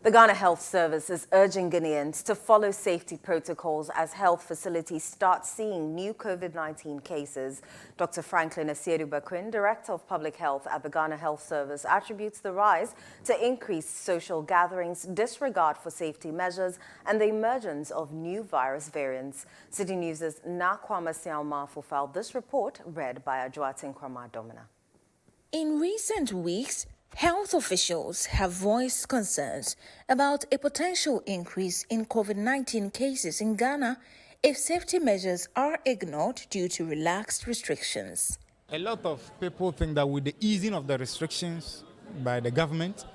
The Ghana Health Service is urging Ghanaians to follow safety protocols as health facilities start seeing new COVID-19 cases. Dr. Franklin Asiedu-Bakwin, Director of Public Health at the Ghana Health Service, attributes the rise to increased social gatherings, disregard for safety measures, and the emergence of new virus variants. Citi News' Nakwama Siauma filed this report, read by Adjoatin Krama Domina. In recent weeks, health officials have voiced concerns about a potential increase in COVID-19 cases in Ghana if safety measures are ignored due to relaxed restrictions. A lot of people think that with the easing of the restrictions by the government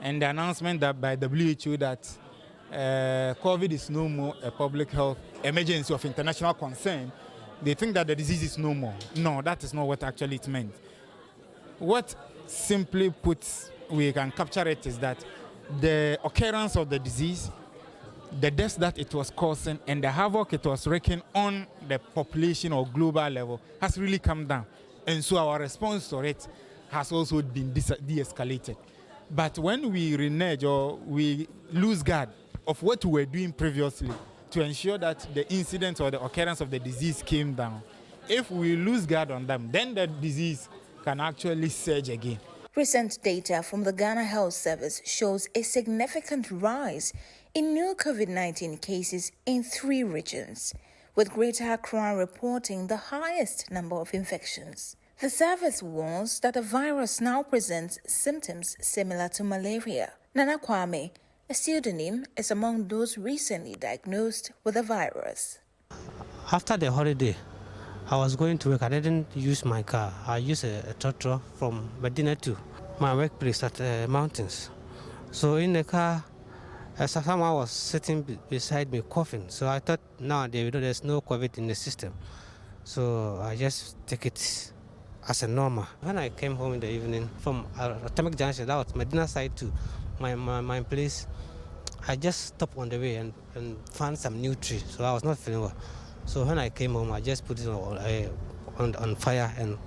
and the announcement that by WHO that COVID is no more a public health emergency of international concern, they think that the disease is no more. No, that is not what actually it meant. What simply put, we can capture it is that the occurrence of the disease, the deaths that it was causing, and the havoc it was wreaking on the population or global level has really come down. And so our response to it has also been de-escalated. But when we renege or we lose guard of what we were doing previously to ensure that the incidence or the occurrence of the disease came down, if we lose guard on them, then the disease can actually surge again. Recent data from the Ghana Health Service shows a significant rise in new COVID-19 cases in 3 regions, with Greater Accra reporting the highest number of infections. The service warns that the virus now presents symptoms similar to malaria. Nana Kwame, a pseudonym, is among those recently diagnosed with the virus. After the holiday, I was going to work. I didn't use my car. I used a trotro from Medina to my workplace at mountains. So in the car, someone was sitting beside me coughing. So I thought, there's no COVID in the system. So I just take it as a normal. When I came home in the evening from Atomic Junction, that was Medina side to my place, I just stopped on the way and found some new tree. So I was not feeling well. So when I came home, I just put it on fire and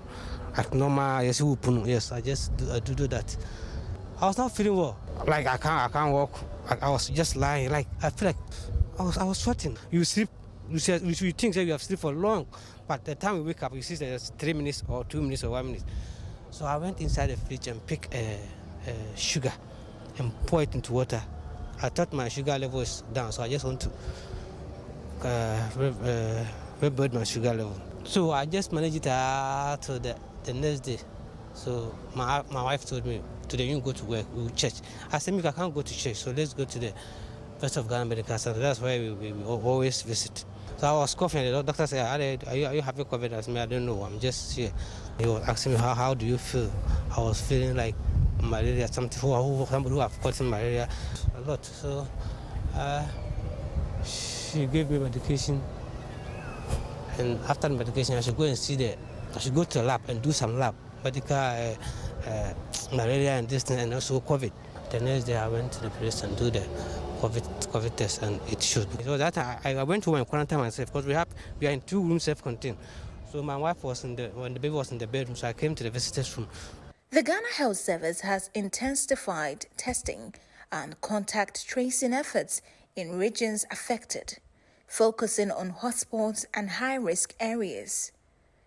at normal, yes, I just do that. I was not feeling well. Like I can't walk. I was just lying. Like I feel like I was sweating. You sleep. You think that you have slept for long, but the time you wake up, you see there's 3 minutes or 2 minutes or 1 minute. So I went inside the fridge and picked sugar and pour it into water. I thought my sugar level is down, so I just want to rebuild my sugar level. So I just managed it till the next day. So my wife told me, today you go to work, we will church. I said, I can't go to church, so let's go to the First of Ghana Medical Center. That's where we always visit. So I was coughing, the doctor said, are you having COVID? I said, I don't know, I'm just here. He was asking me, how do you feel? I was feeling like malaria, somebody who have caught malaria a lot. So she gave me medication, and after the medication, I should go to the lab and do some lab, medical malaria and this thing, and also COVID. The next day, I went to the place and do the COVID test, and it showed. So that I went to my quarantine myself because we are in 2 rooms self-contained. So my wife was when the baby was in the bedroom, so I came to the visitors' room. The Ghana Health Service has intensified testing and contact tracing efforts in regions affected, focusing on hotspots and high-risk areas.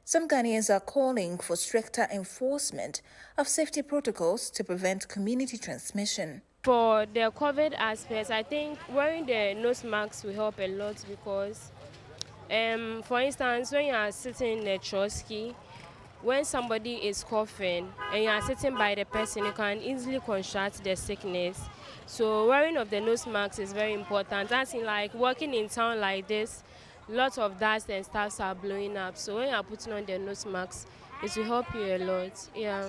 Some Ghanaians are calling for stricter enforcement of safety protocols to prevent community transmission. For the COVID aspects, I think wearing the nose masks will help a lot because, for instance, when you are sitting in a trosky, when somebody is coughing and you are sitting by the person, you can easily contract the sickness. So wearing of the nose mask is very important. That's in like walking in town like this, lots of dust and stuff are blowing up. So when you are putting on the nose mask, it will help you a lot. Yeah.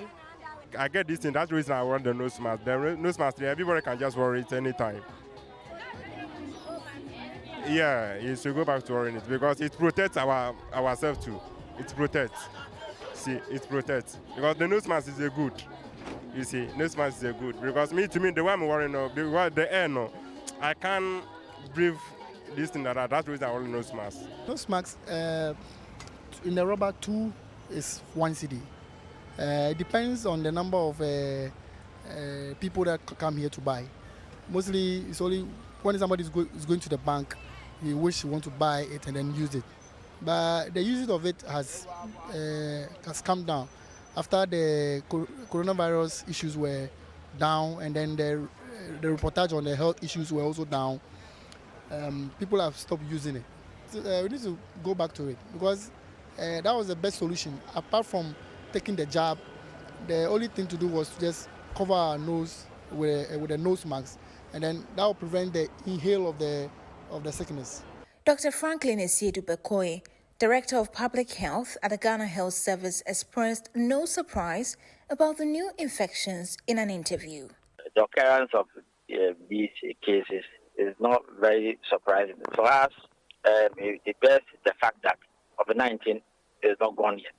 I get this thing. That's the reason I wear the nose mask. The nose mask, everybody can just wear it anytime. Yeah, you should go back to wearing it because it protects ourselves too. It protects. See, it protects because the nose mask is a good. You see, nose mask is a good because to me, the way I'm wearing now, the air no, I can't breathe this thing that. That's the reason I wear nose mask. Nose mask in the rubber 2 is 1 cedi. It depends on the number of people that come here to buy. Mostly, it's only when somebody is going to the bank, he wish he want to buy it and then use it. But the usage of it has come down after the coronavirus issues were down, and then the reportage on the health issues were also down. People have stopped using it. So, we need to go back to it because that was the best solution. Apart from taking the jab, the only thing to do was to just cover our nose with a nose mask, and then that will prevent the inhale of the sickness. Dr. Franklin Esiedu-Bekoe, Director of Public Health at the Ghana Health Service, expressed no surprise about the new infections in an interview. The occurrence of these cases is not very surprising. For us, it bears the fact that COVID-19 is not gone yet.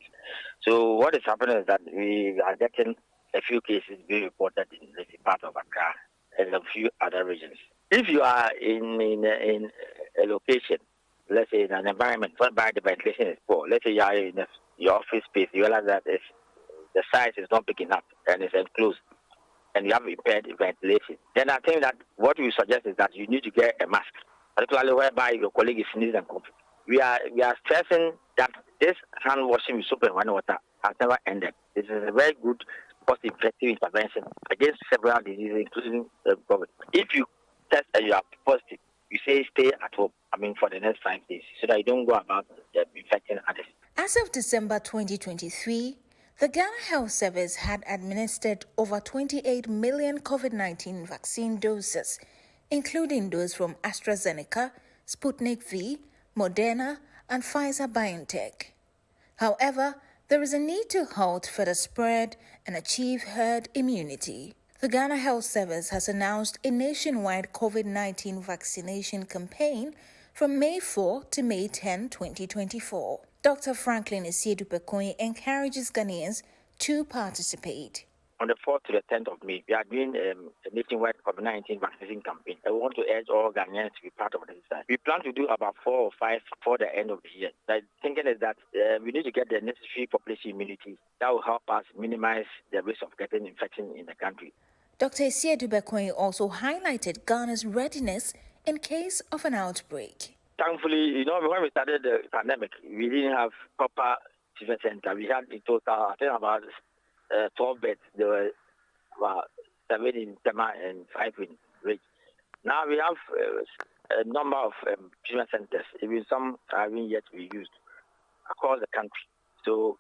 So what is happening is that we are getting a few cases being reported in this part of Accra and a few other regions. If you are in a location, let's say in an environment whereby the ventilation is poor, let's say you are in your office space, you realize that if the size is not big enough and it's enclosed, and you have impaired ventilation, then I think that what we suggest is that you need to get a mask, particularly whereby your colleague is sneezing and coughing. We are stressing that this hand washing with soap and running water has never ended. This is a very good cost-effective intervention against several diseases, including COVID. If you test and you are positive, you say stay at home, for the next 5 days, so that you don't go about infecting others. As of December 2023, the Ghana Health Service had administered over 28 million COVID-19 vaccine doses, including those from AstraZeneca, Sputnik V, Moderna, and Pfizer-BioNTech. However, there is a need to halt further spread and achieve herd immunity. The Ghana Health Service has announced a nationwide COVID-19 vaccination campaign from May 4 to May 10, 2024. Dr. Franklin Esiedu-Bekoe encourages Ghanaians to participate. On the 4th to the 10th of May, we are doing a nationwide COVID-19 vaccination campaign. I want to urge all Ghanaians to be part of this. We plan to do about 4 or 5 before the end of the year. The thinking is that we need to get the necessary population immunity that will help us minimize the risk of getting infection in the country. Dr. Esiedu-Bekoe also highlighted Ghana's readiness in case of an outbreak. Thankfully, when we started the pandemic, we didn't have proper treatment center. We had in total, I think, about 12 beds. There were about 7 in Tema and 5 in Ridge. Now we have a number of treatment centers. Even some haven't yet been used across the country. So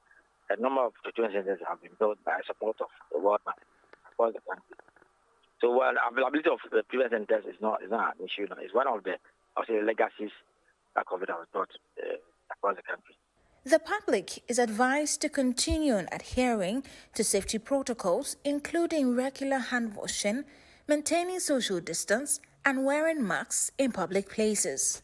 a number of treatment centers have been built by support of the World Bank across the country. So availability of the treatment centers is not an issue. It's one of the legacies that COVID has brought across the country. The public is advised to continue on adhering to safety protocols, including regular hand washing, maintaining social distance, and wearing masks in public places.